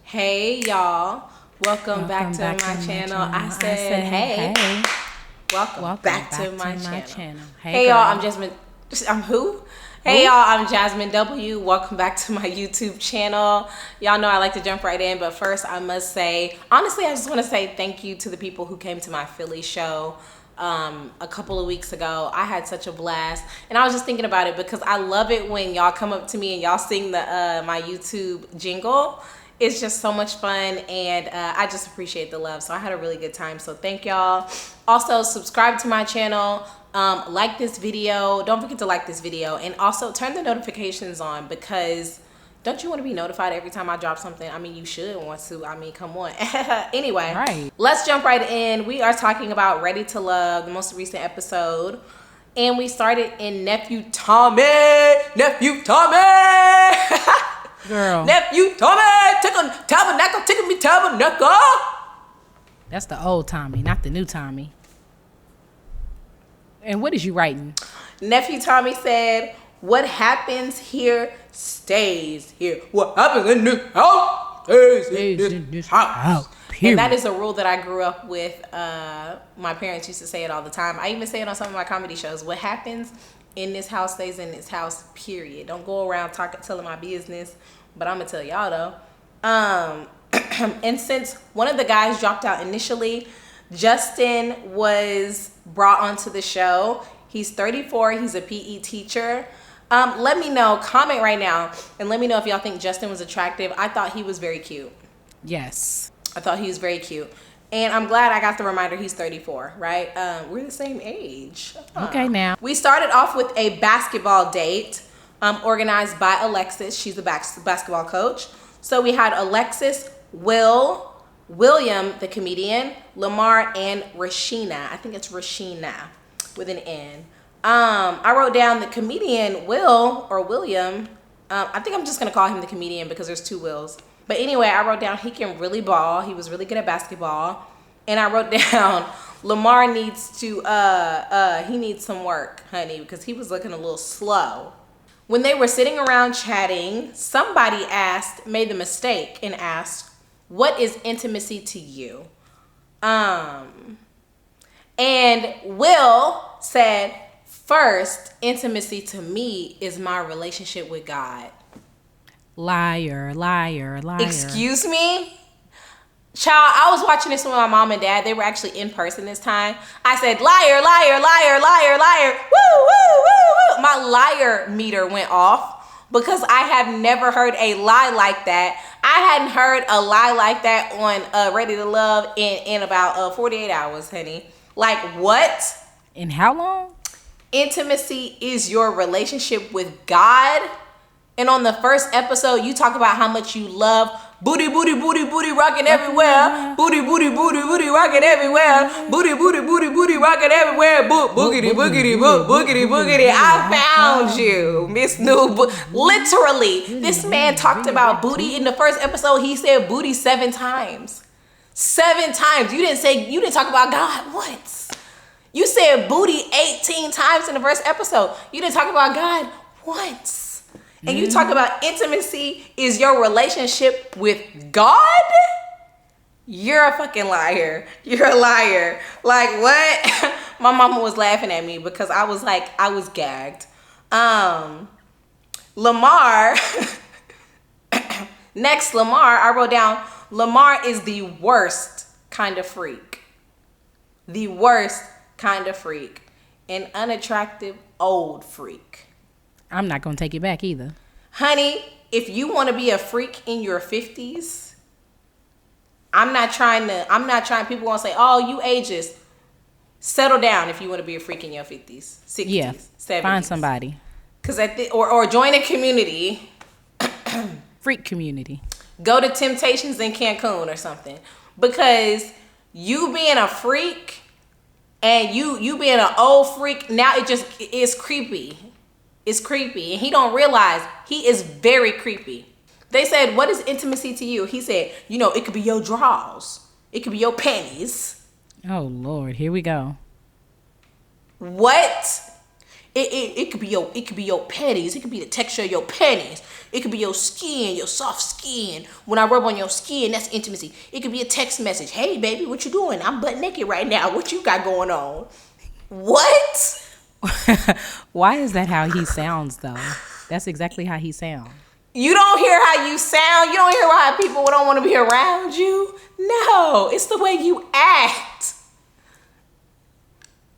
Hey y'all, welcome back to my channel. I said hey. Welcome back to my channel. Hey y'all, I'm who? Hey y'all, I'm Jasmine W. Welcome back to my YouTube channel. Y'all know I like to jump right in, but first I must say, honestly, I just want to say thank you to the people who came to my Philly show a couple of weeks ago. I had such a blast, and I was just thinking about it because I love it when y'all come up to me and y'all sing the my YouTube jingle. It's just so much fun, and I just appreciate the love. So I had a really good time, so thank y'all. Also, subscribe to my channel, like this video. Don't forget to like this video, and also turn the notifications on, because don't you want to be notified every time I drop something? I mean, you should want to. I mean, come on. Anyway, right. Let's jump right in. We are talking about Ready to Love, the most recent episode. And we started in Nephew Tommy. Nephew Tommy! Girl. Nephew Tommy! Tabernacle, taking me Tabernacle! That's the old Tommy, not the new Tommy. And what is you writing? Nephew Tommy said, what happens here stays here. What happens in this house stays in this house. And that is a rule that I grew up with. My parents used to say it all the time. I even say it on some of my comedy shows. What happens in this house stays in this house, period. Don't go around telling my business, but I'm going to tell y'all though. And since one of the guys dropped out initially, Justin was brought onto the show. He's 34. He's a PE teacher. Let me know, comment right now, and let me know if y'all think Justin was attractive. I thought he was very cute. Yes. I thought he was very cute. And I'm glad I got the reminder he's 34, right? We're the same age. Okay, now. We started off with a basketball date organized by Alexis. She's a basketball coach. So we had Alexis, William, the comedian, Lamar, and Rashina. I think it's Rashina with an N. I wrote down the comedian, William. I think I'm just going to call him the comedian because there's two Wills. But anyway, I wrote down he can really ball. He was really good at basketball. And I wrote down Lamar needs to, he needs some work, honey, because he was looking a little slow. When they were sitting around chatting, somebody made the mistake and asked, what is intimacy to you? And Will said, first, intimacy to me is my relationship with God. Liar. Excuse me? Child, I was watching this with my mom and dad. They were actually in person this time. I said, liar. Woo, woo, woo, woo. My liar meter went off because I have never heard a lie like that. I hadn't heard a lie like that on Ready to Love in about 48 hours, honey. Like, what? In how long? Intimacy is your relationship with God. And on the first episode, you talk about how much you love booty rocking everywhere. Booty rocking everywhere. Booty rocking everywhere. Boogity. I found you, Miss New. Literally, this man talked about booty in the first episode. He said booty 7 times. 7 times. You didn't talk about God once. You said booty 18 times in the first episode. You didn't talk about God once. And you talk about intimacy is your relationship with God? You're a fucking liar. You're a liar. Like, what? My mama was laughing at me because I was gagged. Lamar. Next, Lamar. I wrote down, Lamar is the worst kind of freak. The worst kind of freak. An unattractive old freak. I'm not going to take it back either. Honey, if you want to be a freak in your 50s, I'm not trying, people want to say, oh, you ageist. Settle down if you want to be a freak in your 50s, 60s, yeah, 70s. Find somebody. Or join a community. Freak community. Go to Temptations in Cancun or something. Because you being a freak and you being an old freak, now it's creepy. It's creepy, and he don't realize he is very creepy. They said, what is intimacy to you? He said, it could be your drawers. It could be your panties. Oh, Lord, here we go. What? It could be your panties. It could be the texture of your panties. It could be your skin, your soft skin. When I rub on your skin, that's intimacy. It could be a text message. Hey, baby, what you doing? I'm butt naked right now. What you got going on? What? Why is that how he sounds, though? That's exactly how he sounds. You don't hear how you sound? You don't hear how people don't want to be around you? No, it's the way you act.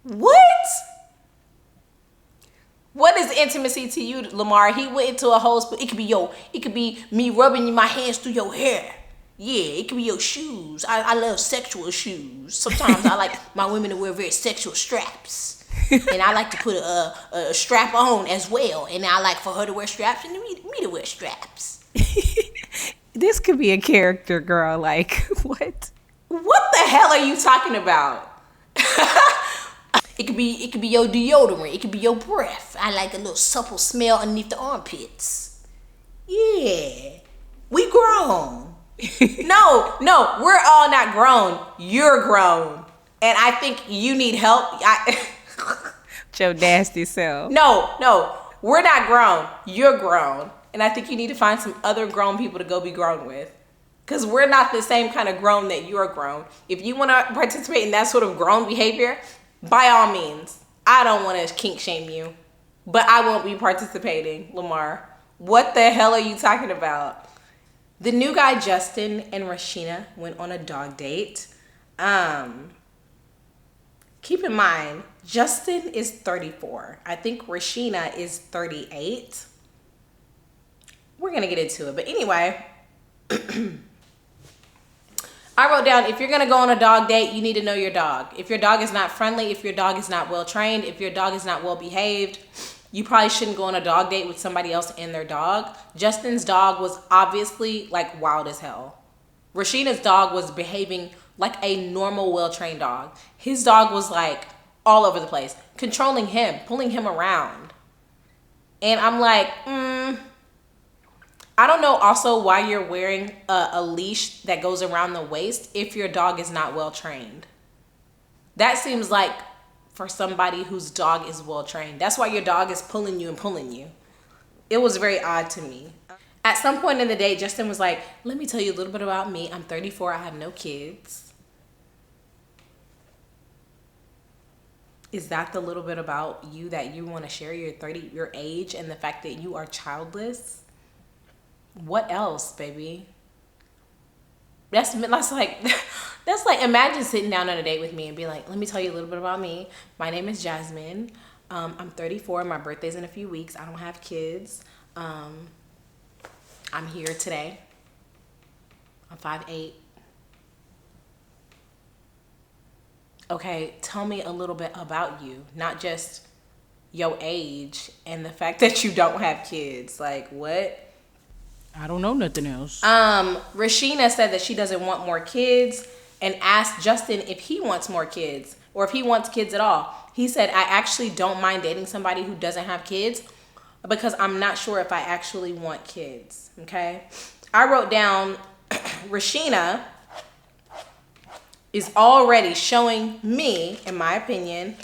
What? What is intimacy to you, Lamar? He went into a whole it could be me rubbing my hands through your hair. Yeah, it could be your shoes. I love sexual shoes. Sometimes I like my women to wear very sexual straps. And I like to put a strap on as well. And I like for her to wear straps and me to wear straps. This could be a character, girl. Like, what? What the hell are you talking about? It could be your deodorant. It could be your breath. I like a little supple smell underneath the armpits. Yeah. We grown. No, we're all not grown. You're grown. And I think you need help. Your nasty self. No, we're not grown. You're grown. And I think you need to find some other grown people to go be grown with. Because we're not the same kind of grown that you're grown. If you want to participate in that sort of grown behavior, by all means. I don't want to kink shame you. But I won't be participating, Lamar. What the hell are you talking about? The new guy, Justin, and Rashina went on a dog date. Keep in mind, Justin is 34. I think Rashina is 38. We're going to get into it. But anyway, I wrote down, if you're going to go on a dog date, you need to know your dog. If your dog is not friendly, if your dog is not well trained, if your dog is not well behaved, you probably shouldn't go on a dog date with somebody else and their dog. Justin's dog was obviously like wild as hell. Rashina's dog was behaving like a normal, well-trained dog. His dog was like all over the place, controlling him, pulling him around. And I'm like, I don't know also why you're wearing a leash that goes around the waist if your dog is not well-trained. That seems like for somebody whose dog is well-trained. That's why your dog is pulling you and pulling you. It was very odd to me. At some point in the day, Justin was like, let me tell you a little bit about me. I'm 34. I have no kids. Is that the little bit about you that you want to share, your age and the fact that you are childless? What else, baby? That's like imagine sitting down on a date with me and be like, let me tell you a little bit about me. My name is Jasmine. I'm 34. My birthday's in a few weeks. I don't have kids. I'm here today. I'm 5'8". Okay, tell me a little bit about you, not just your age and the fact that you don't have kids. Like, what? I don't know nothing else. Rashina said that she doesn't want more kids and asked Justin if he wants more kids or if he wants kids at all. He said, I actually don't mind dating somebody who doesn't have kids because I'm not sure if I actually want kids, okay? I wrote down Rashina is already showing me, in my opinion,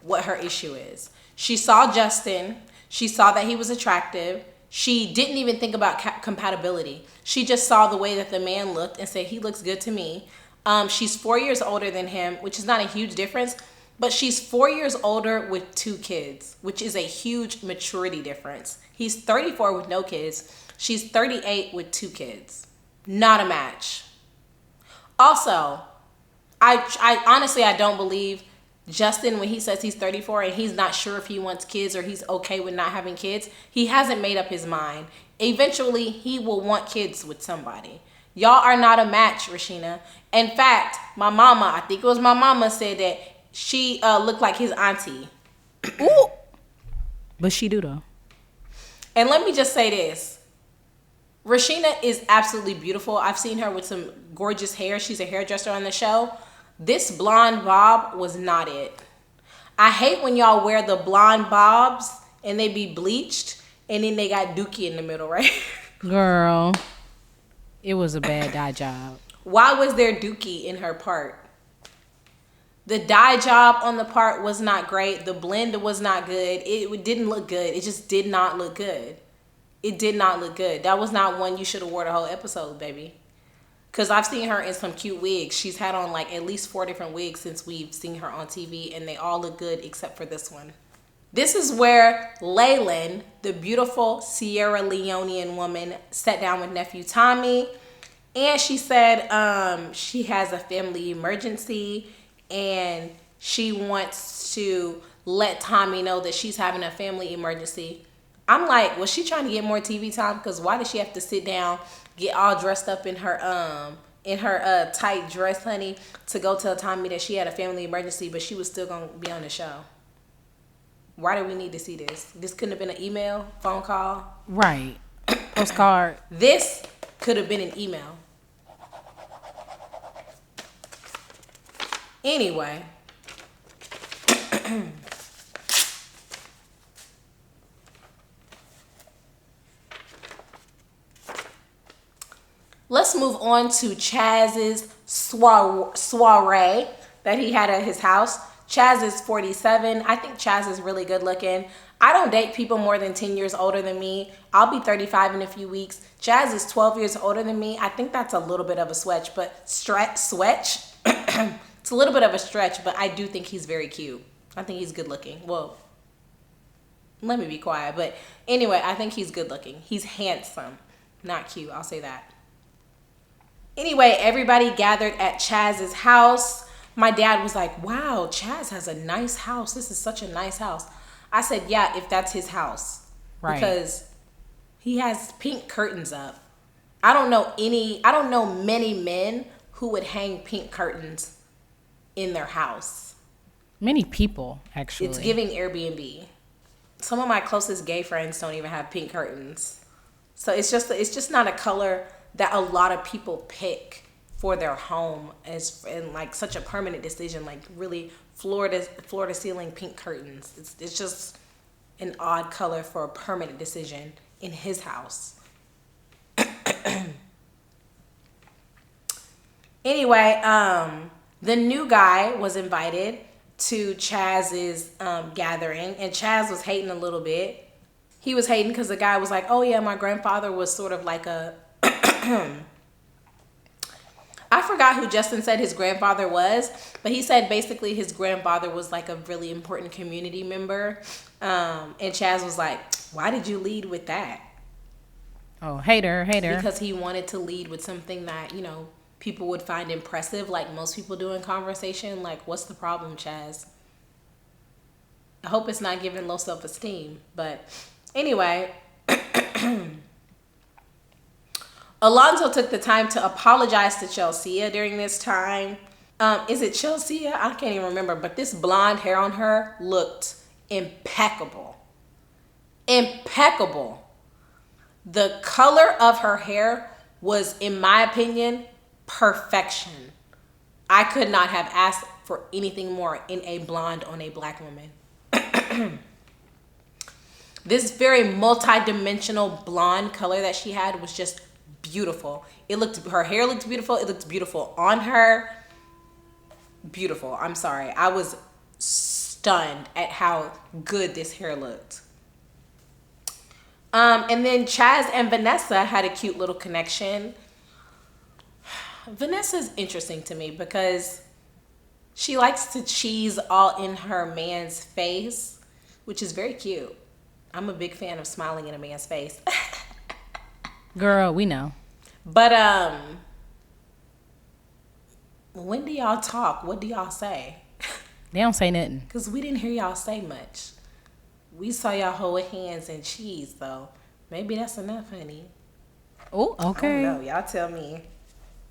what her issue is. She saw Justin. She saw that he was attractive. She didn't even think about compatibility. She just saw the way that the man looked and said, he looks good to me. She's 4 years older than him, which is not a huge difference, but she's 4 years older with 2 kids, which is a huge maturity difference. He's 34 with no kids. She's 38 with 2 kids. Not a match. Also, I honestly, I don't believe Justin when he says he's 34 and he's not sure if he wants kids or he's okay with not having kids. He hasn't made up his mind. Eventually, he will want kids with somebody. Y'all are not a match, Rashina. In fact, my mama, I think it was my mama, said that she looked like his auntie. Ooh. But she do, though. And let me just say this. Rashina is absolutely beautiful. I've seen her with some gorgeous hair. She's a hairdresser on the show. This blonde bob was not it. I hate when y'all wear the blonde bobs and they be bleached and then they got dookie in the middle, right? Girl, it was a bad dye job. Why was there dookie in her part? The dye job on the part was not great. The blend was not good. It didn't look good. It just did not look good. It did not look good. That was not one you should have wore the whole episode, baby. Because I've seen her in some cute wigs. She's had on like at least 4 different wigs since we've seen her on TV, and they all look good except for this one. This is where Laylan, the beautiful Sierra Leonean woman, sat down with Nephew Tommy, and she said she has a family emergency and she wants to let Tommy know that she's having a family emergency. I'm like, was she trying to get more TV time? Because why did she have to sit down, get all dressed up in her tight dress, honey, to go tell Tommy that she had a family emergency, but she was still gonna be on the show? Why do we need to see this? This couldn't have been an email, phone call, right? Postcard. This could have been an email. Anyway. Let's move on to Chaz's soiree that he had at his house. Chazz is 47. I think Chazz is really good looking. I don't date people more than 10 years older than me. I'll be 35 in a few weeks. Chazz is 12 years older than me. I think that's a little bit of a stretch, but it's a little bit of a stretch, but I do think he's very cute. I think he's good looking. Well, let me be quiet. But anyway, I think he's good looking. He's handsome, not cute. I'll say that. Anyway, everybody gathered at Chaz's house. My dad was like, wow, Chazz has a nice house. This is such a nice house. I said, yeah, if that's his house. Right. Because he has pink curtains up. I don't know many men who would hang pink curtains in their house. Many people, actually. It's giving Airbnb. Some of my closest gay friends don't even have pink curtains. So it's just not a color that a lot of people pick for their home and like such a permanent decision, like really floor to ceiling pink curtains. It's just an odd color for a permanent decision in his house. Anyway, the new guy was invited to Chaz's gathering, and Chazz was hating a little bit. He was hating because the guy was like, oh yeah, my grandfather was sort of like a I forgot who Justin said his grandfather was, but he said basically his grandfather was like a really important community member. And Chazz was like, why did you lead with that? Oh, hater. Because he wanted to lead with something that, people would find impressive, like most people do in conversation. Like, what's the problem, Chazz? I hope it's not giving low self-esteem. But anyway, Alonzo took the time to apologize to Chelsea during this time. Is it Chelsea? I can't even remember. But this blonde hair on her looked impeccable. Impeccable. The color of her hair was, in my opinion, perfection. I could not have asked for anything more in a blonde on a black woman. This very multi-dimensional blonde color that she had was just beautiful. Her hair looked beautiful. It looked beautiful on her. Beautiful. I'm sorry. I was stunned at how good this hair looked. And then Chazz and Vanessa had a cute little connection. Vanessa's interesting to me because she likes to cheese all in her man's face, which is very cute. I'm a big fan of smiling in a man's face. Girl, we know. But when do y'all talk? What do y'all say? They don't say nothing. Because we didn't hear y'all say much. We saw y'all hold hands and cheese, though. Maybe that's enough, honey. Oh, okay. I don't know. Y'all tell me.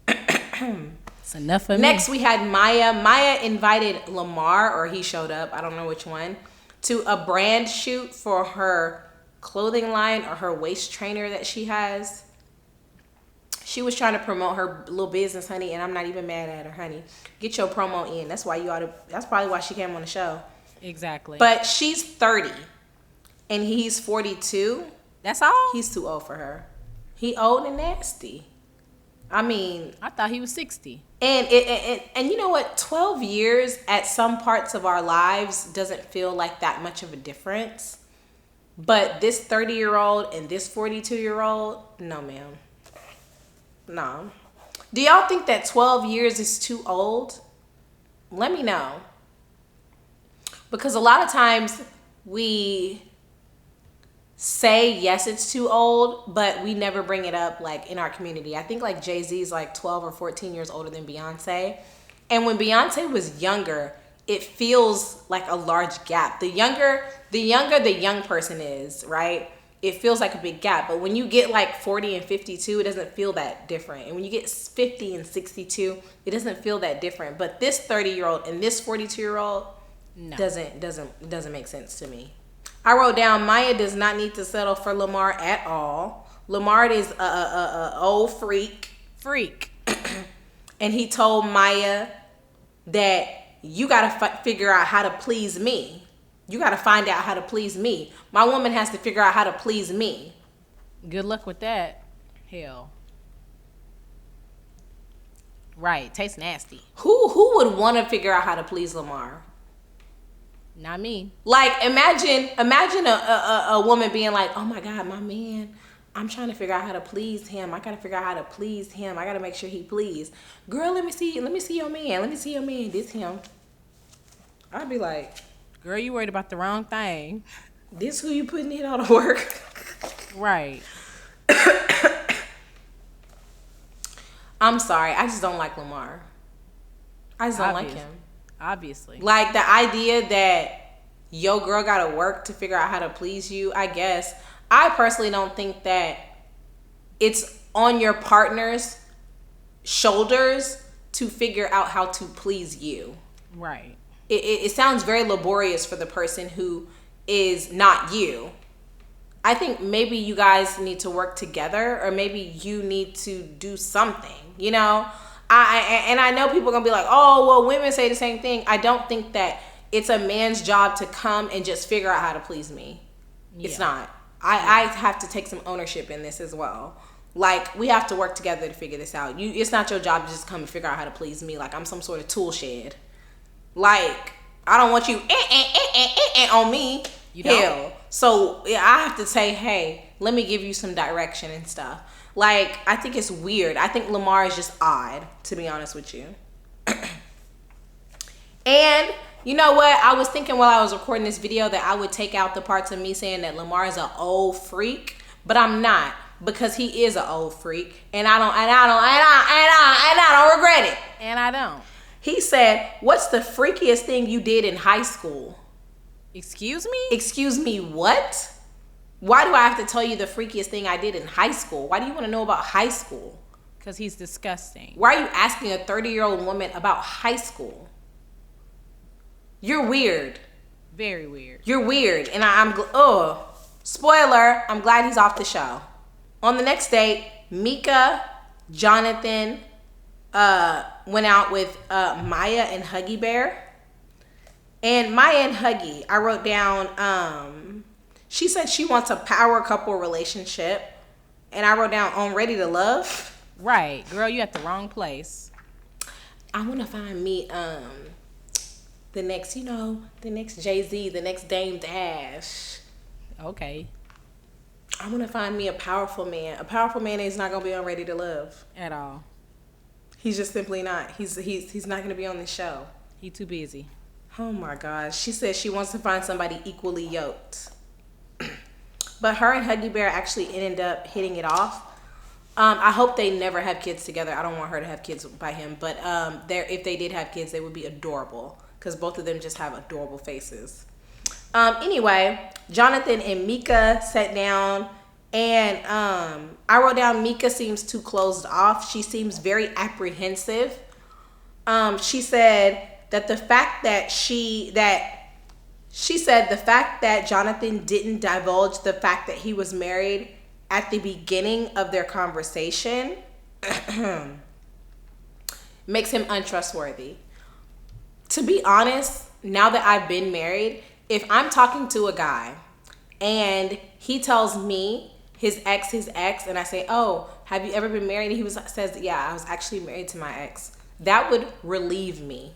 It's enough for me. Next, we had Maya. Maya invited Lamar, or he showed up, I don't know which one, to a brand shoot for her clothing line or her waist trainer that she has. She was trying to promote her little business, honey, and I'm not even mad at her, honey. Get your promo in. That's probably why she came on the show. Exactly. But she's 30 and he's 42. That's all? He's too old for her. He old and nasty. I mean, I thought he was 60. And you know what? 12 years at some parts of our lives doesn't feel like that much of a difference. But this 30-year-old and this 42-year-old, no, ma'am. No. Do y'all think that 12 years is too old? Let me know. Because a lot of times we say, yes, it's too old, but we never bring it up like in our community. I think like Jay-Z is like 12 or 14 years older than Beyonce. And when Beyonce was younger, it feels like a large gap. The younger the young person is, right? It feels like a big gap. But when you get like 40 and 52, it doesn't feel that different. And when you get 50 and 62, it doesn't feel that different. But this 30-year-old and this 42-year-old doesn't make sense to me. I wrote down, Maya does not need to settle for Lamar at all. Lamar is a old freak. And he told Maya that you got to figure out how to please me. You got to find out how to please me. My woman has to figure out how to please me. Good luck with that. Hell. Right. Tastes nasty. Who would want to figure out how to please Lamar? Not me. Like, imagine a woman being like, oh my God, my man, I'm trying to figure out how to please him. I got to figure out how to please him. I got to make sure he pleased. Girl, let me see your man. Let me see your man. This him. I'd be like, girl, you worried about the wrong thing. This who you putting in all the work? Right. I'm sorry. I just don't like Lamar. I just don't like him. Obviously. Like the idea that your girl gotta work to figure out how to please you, I guess. I personally don't think that it's on your partner's shoulders to figure out how to please you. Right. It sounds very laborious for the person who is not you. I think maybe you guys need to work together, or maybe you need to do something, you know? I know people are going to be like, oh, well, women say the same thing. I don't think that it's a man's job to come and just figure out how to please me. Yeah. It's not. I have to take some ownership in this as well. Like, we have to work together to figure this out. It's not your job to just come and figure out how to please me like I'm some sort of tool shed. Like, I don't want you on me. You don't. Hell. So I have to say, hey, let me give you some direction and stuff. Like, I think it's weird. I think Lamar is just odd, to be honest with you. And you know what? I was thinking while I was recording this video that I would take out the parts of me saying that Lamar is an old freak, but I'm not, because he is an old freak, and I don't regret it. And I don't. He said, "What's the freakiest thing you did in high school?" Excuse me? Excuse me, what? Why do I have to tell you the freakiest thing I did in high school? Why do you want to know about high school? Because he's disgusting. Why are you asking a 30-year-old woman about high school? You're weird. Very weird. You're weird. And spoiler, I'm glad he's off the show. On the next date, Mika, Jonathan went out with Maya and Huggy Bear. And Maya and Huggy, I wrote down, she said she wants a power couple relationship. And I wrote down, on Ready to Love. Right. Girl, you at the wrong place. I want to find me the next Jay-Z, the next Dame Dash. Okay. I want to find me a powerful man. A powerful man is not going to be on Ready to Love. At all. He's just simply not. He's not going to be on this show. He too busy. Oh my gosh. She says she wants to find somebody equally yoked. But her and Huggy Bear actually ended up hitting it off. I hope they never have kids together. I don't want her to have kids by him. But if they did have kids, they would be adorable. Because both of them just have adorable faces. Anyway, Jonathan and Mika sat down. And I wrote down, Mika seems too closed off. She seems very apprehensive. She said that the fact that Jonathan didn't divulge the fact that he was married at the beginning of their conversation makes him untrustworthy. To be honest, now that I've been married, if I'm talking to a guy and he tells me his ex, and I say, oh, have you ever been married? And he says, yeah, I was actually married to my ex. That would relieve me.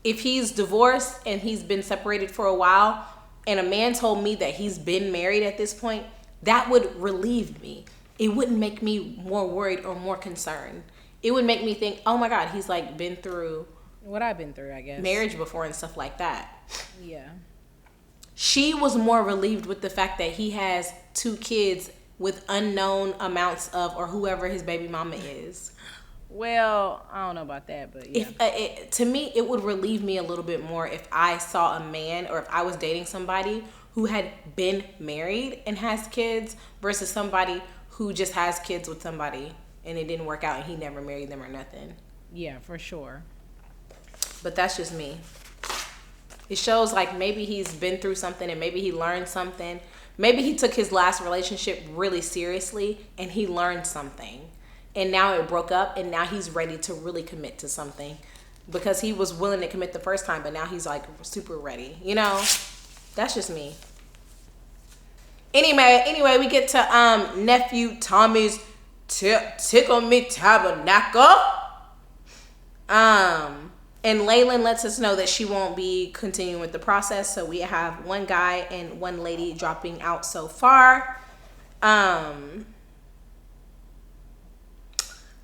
If he's divorced and he's been separated for a while and a man told me that he's been married at this point, that would relieve me. It wouldn't make me more worried or more concerned. It would make me think, oh my God, he's like been through what I've been through, I guess. Marriage before and stuff like that. Yeah. She was more relieved with the fact that he has 2 kids with unknown amounts of, or whoever his baby mama is. Well, I don't know about that, but yeah. To me, it would relieve me a little bit more if I saw a man, or if I was dating somebody who had been married and has kids versus somebody who just has kids with somebody and it didn't work out and he never married them or nothing. Yeah, for sure. But that's just me. It shows like maybe he's been through something and maybe he learned something. Maybe he took his last relationship really seriously and he learned something. And now it broke up and now he's ready to really commit to something. Because he was willing to commit the first time, but now he's like super ready. You know? That's just me. Anyway, we get to Nephew Tommy's Tickle Me Tabernacle. And Laylan lets us know that she won't be continuing with the process. So we have one guy and one lady dropping out so far.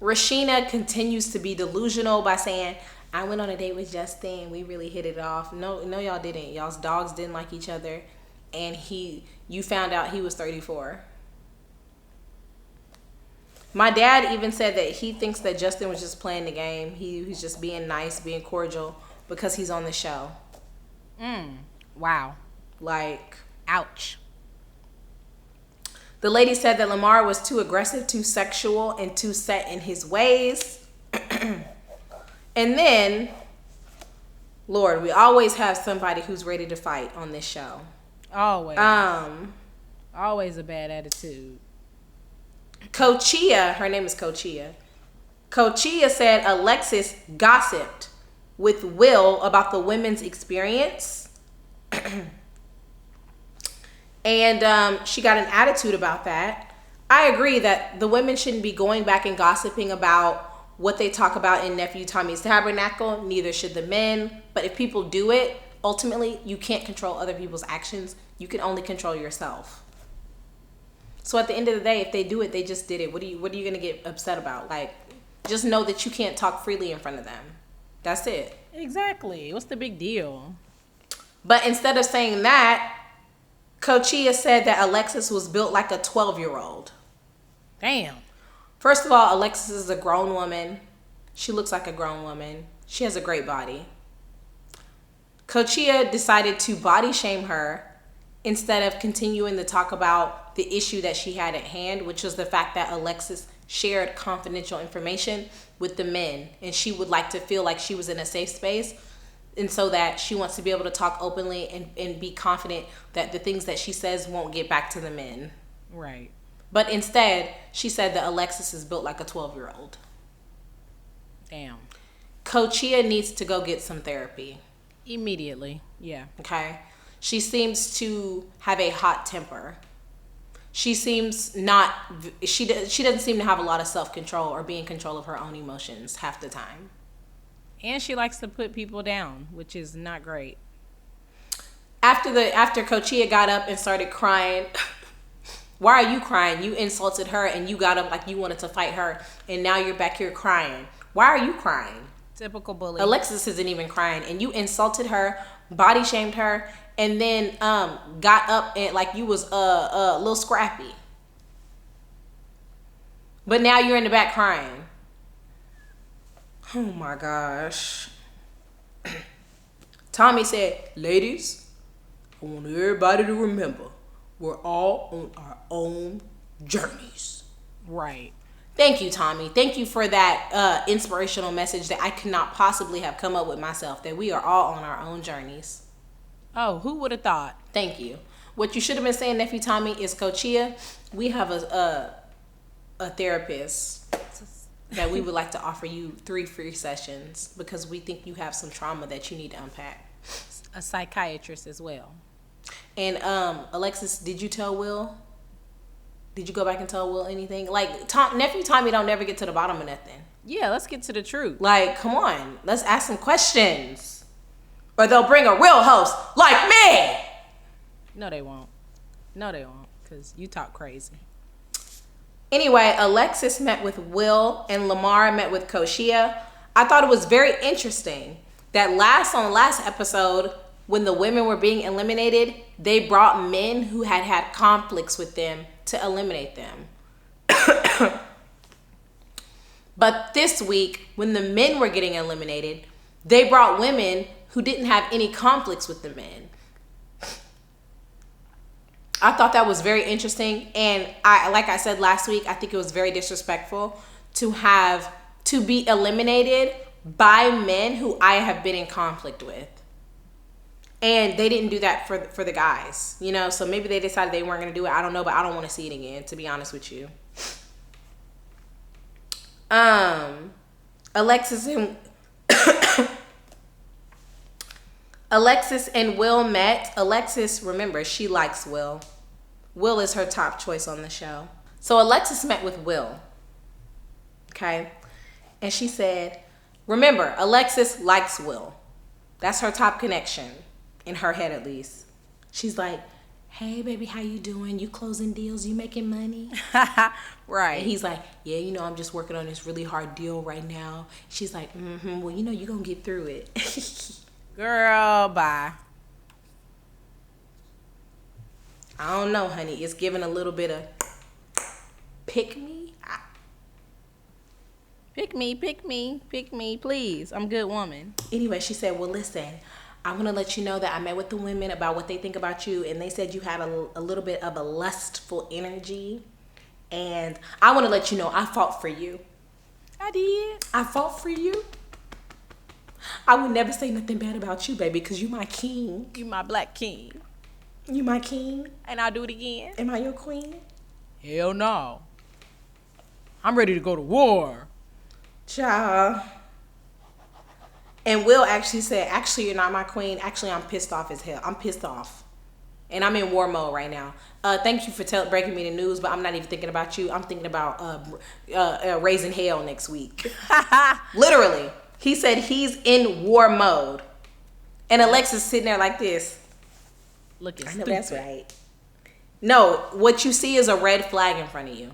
Rashina continues to be delusional by saying, I went on a date with Justin. We really hit it off. No, y'all didn't. Y'all's dogs didn't like each other. And you found out he was 34. My dad even said that he thinks that Justin was just playing the game. He's just being nice, being cordial because he's on the show. Wow. Like, ouch. The lady said that Lamar was too aggressive, too sexual, and too set in his ways. And then, Lord, we always have somebody who's ready to fight on this show. Always. Always a bad attitude. Coachia, her name is Coachia. Coachia said Alexis gossiped with Will about the women's experience. And she got an attitude about that. I agree that the women shouldn't be going back and gossiping about what they talk about in Nephew Tommy's Tabernacle. Neither should the men. But if people do it, ultimately, you can't control other people's actions. You can only control yourself. So at the end of the day, if they do it, they just did it. What are you going to get upset about? Like, just know that you can't talk freely in front of them. That's it. Exactly. What's the big deal? But instead of saying that, Coachia said that Alexis was built like a 12-year-old. Damn. First of all, Alexis is a grown woman. She looks like a grown woman. She has a great body. Coachia decided to body shame her instead of continuing to talk about the issue that she had at hand, which was the fact that Alexis shared confidential information with the men, and she would like to feel like she was in a safe space, and so that she wants to be able to talk openly and be confident that the things that she says won't get back to the men. Right. But instead, she said that Alexis is built like a 12-year-old. Damn. Coachia needs to go get some therapy. Immediately. Yeah. Okay. She seems to have a hot temper. She seems not, she doesn't seem to have a lot of self-control or be in control of her own emotions half the time. And she likes to put people down, which is not great. After Coachia got up and started crying, why are you crying? You insulted her and you got up like you wanted to fight her, and now you're back here crying. Why are you crying? Typical bully. Alexis isn't even crying, and you insulted her, body shamed her, and then got up and like you was a little scrappy. But now you're in the back crying. Oh my gosh. Tommy said, ladies, I want everybody to remember we're all on our own journeys. Right. Thank you, Tommy. Thank you for that inspirational message that I could not possibly have come up with myself, that we are all on our own journeys. Oh, who would have thought? Thank you. What you should have been saying, Nephew Tommy, is Coachia, we have a therapist that we would like to offer you 3 free sessions because we think you have some trauma that you need to unpack. A psychiatrist as well. And Alexis, did you tell Will? Did you go back and tell Will anything? Like, Nephew Tommy don't never get to the bottom of nothing. Yeah, let's get to the truth. Like, come on. Let's ask some questions. Or they'll bring a real host like me. No, they won't. No, they won't. Because you talk crazy. Anyway, Alexis met with Will and Lamar met with Koshia. I thought it was very interesting that last episode, when the women were being eliminated, they brought men who had conflicts with them to eliminate them. But this week, when the men were getting eliminated, they brought women who didn't have any conflicts with the men. I thought that was very interesting. And like I said last week, I think it was very disrespectful to be eliminated by men who I have been in conflict with. And they didn't do that for the guys, you know? So maybe they decided they weren't going to do it. I don't know, but I don't want to see it again, to be honest with you. Alexis and Will met. Alexis, remember, she likes Will. Will is her top choice on the show. So Alexis met with Will. Okay? And she said, remember, Alexis likes Will. That's her top connection. In her head, at least. She's like, hey, baby, how you doing? You closing deals? You making money? Right. And he's like, yeah, you know, I'm just working on this really hard deal right now. She's like, well, you know, you're going to get through it. Girl, bye. I don't know, honey. It's giving a little bit of pick me. Pick me, please. I'm a good woman. Anyway, she said, well, listen, I want to let you know that I met with the women about what they think about you, and they said you had a little bit of a lustful energy, and I want to let you know I fought for you. I did. I fought for you. I would never say nothing bad about you, baby, because you my king. You my black king. You my king. And I'll do it again. Am I your queen? Hell no. I'm ready to go to war. Child. And Will actually said, actually, you're not my queen. Actually, I'm pissed off as hell. I'm pissed off. And I'm in war mode right now. Thank you for breaking me the news, but I'm not even thinking about you. I'm thinking about raising hell next week. Literally. He said he's in war mode. And Alexis sitting there like this. Looking I know stupid. that's right. No, what you see is a red flag in front of you.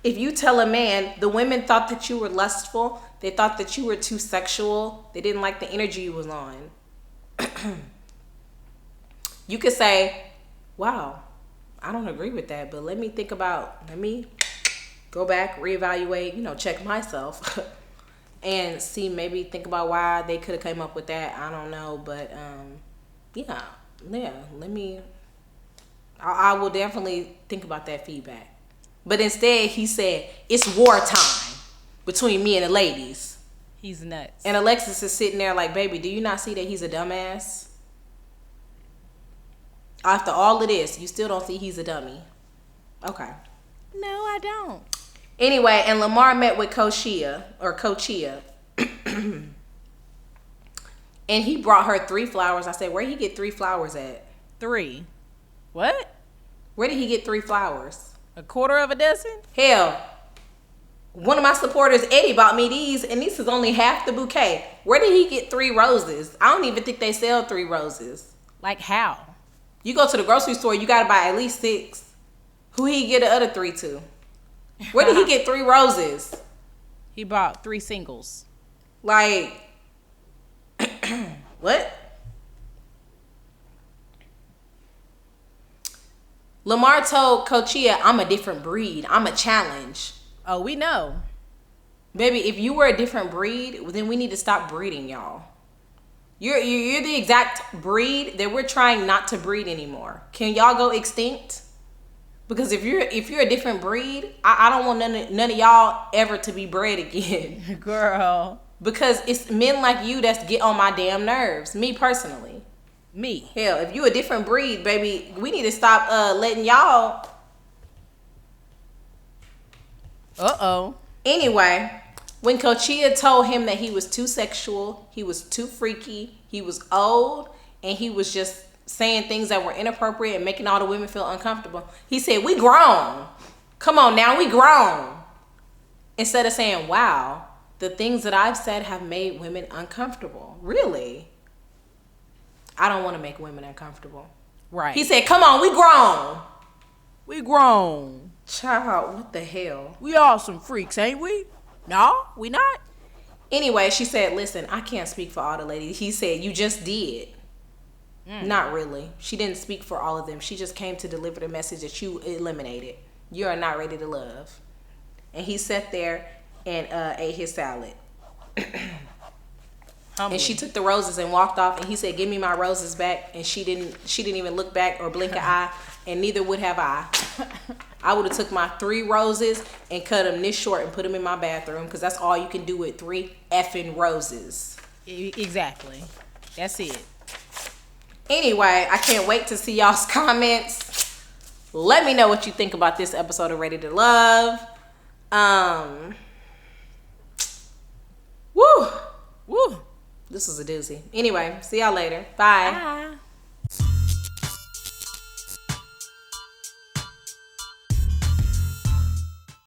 If you tell a man, the women thought that you were lustful, they thought that you were too sexual, they didn't like the energy you was on. You could say, wow, I don't agree with that, but let me go back, reevaluate, check myself and see, maybe think about why they could have came up with that. I don't know, but I will definitely think about that feedback. But instead, he said, it's wartime between me and the ladies. He's nuts. And Alexis is sitting there like, baby, do you not see that he's a dumbass? After all of this, you still don't see he's a dummy. Okay. No, I don't. Anyway, and Lamar met with Koshia. And he brought her 3 flowers. I said, where'd he get 3 flowers at? 3. What? Where did he get 3 flowers? A quarter of a dozen? Hell, one of my supporters, Eddie, bought me these, and this is only half the bouquet. Where did he get 3 roses? I don't even think they sell 3 roses. Like how? You go to the grocery store, you gotta buy at least 6. Who he get the other 3 to? Where did he get 3 roses? He bought 3 singles. Like, what? Lamar told Kochia, I'm a different breed. I'm a challenge. Oh, we know. Baby, if you were a different breed, then we need to stop breeding, y'all. You're the exact breed that we're trying not to breed anymore. Can y'all go extinct? Because if you're a different breed, I don't want none of y'all ever to be bred again. Girl. Because it's men like you that get on my damn nerves. Me personally. Me. Hell, if you a different breed, baby, we need to stop letting y'all. Uh-oh. Anyway, when Kochia told him that he was too sexual, he was too freaky, he was old, and he was just saying things that were inappropriate and making all the women feel uncomfortable. He said, we grown. Come on now, we grown. Instead of saying, wow, the things that I've said have made women uncomfortable. Really? I don't want to make women uncomfortable. Right. He said, come on, we grown. We grown. Child, what the hell? We all some freaks, ain't we? No, we not. Anyway, she said, listen, I can't speak for all the ladies. He said, you just did. Not really. She didn't speak for all of them. She just came to deliver the message that you eliminated. You are not ready to love. And he sat there and ate his salad. And she took the roses and walked off, and he said, give me my roses back. And she didn't even look back or blink an eye, and neither would have I. I would have took my 3 roses and cut them this short and put them in my bathroom, because that's all you can do with 3 effing roses. Exactly. That's it. Anyway, I can't wait to see y'all's comments. Let me know what you think about this episode of Ready to Love. Woo. This was a doozy. Anyway, see y'all later. Bye.